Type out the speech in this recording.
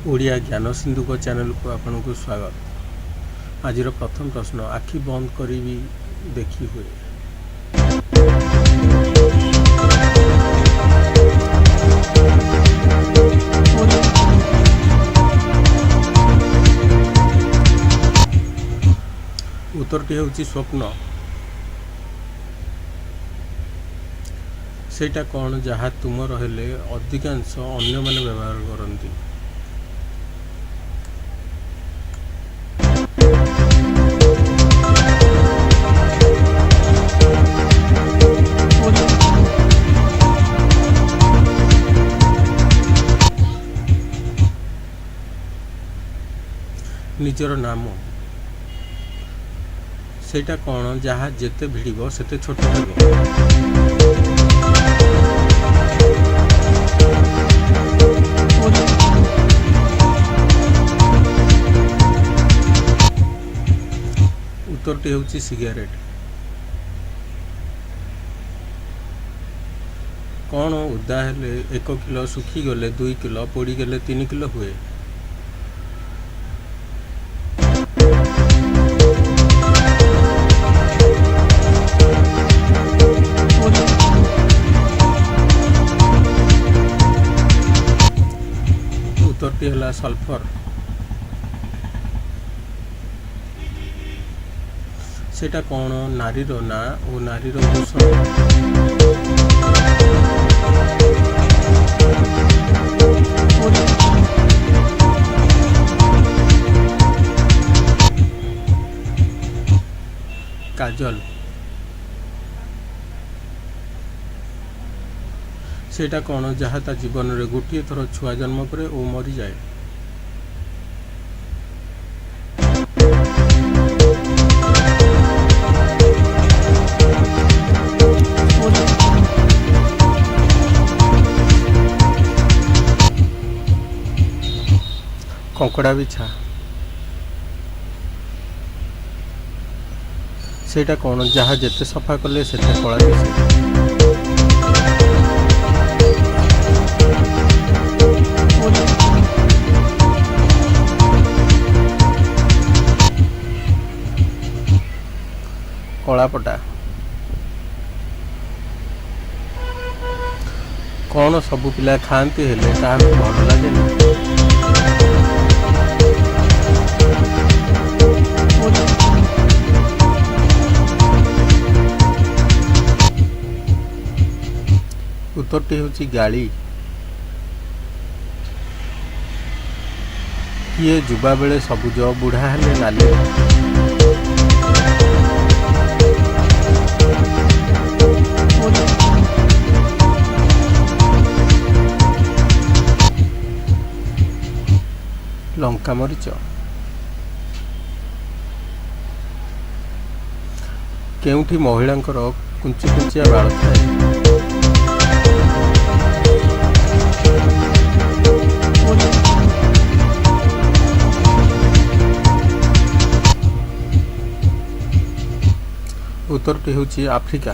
ओडिया ज्ञान सिंधुक चैनल को आपन को स्वागत। आज प्रथम प्रश्न, आखि बंद करी भी देखी हुए? उत्तरटी होची स्वप्न। सेटा कौन जहाँ तुम रहिले अधिकांश अन्य माने व्यवहार करती? निजर नाम। सेटा कौन जहाँ जेते भिड़ब सेते छोट हो? उत्तरटी होची सिगारेट। कौन उदा हेले 1 किलो, सुखी गले 2 किलो, पोड़ी गले 3 किलो हुए? उत्तरटी है सल्फर। सेटा कौन नारीर ना और नारीर भूषण? काजल। सेटा कौन जहाँ ता जीवन रे गोटे थर छुआ जन्म करे और मरी जाए? कंकड़ा बिछा। सेटा कौन जहाँ जेते सफा कले सेते कला दिसे? कलापटा। कौन सबु पिला खाती हेले क्या भल लगे? उत्तरटी होची गाड़ी। किए जुबा बेले सबुज, बुढ़ा हेले नाली? लंका मरीच। केउंठी महिलांकर कुंचु कुंचिया बाल थाए? उत्तरटी होची आफ्रिका।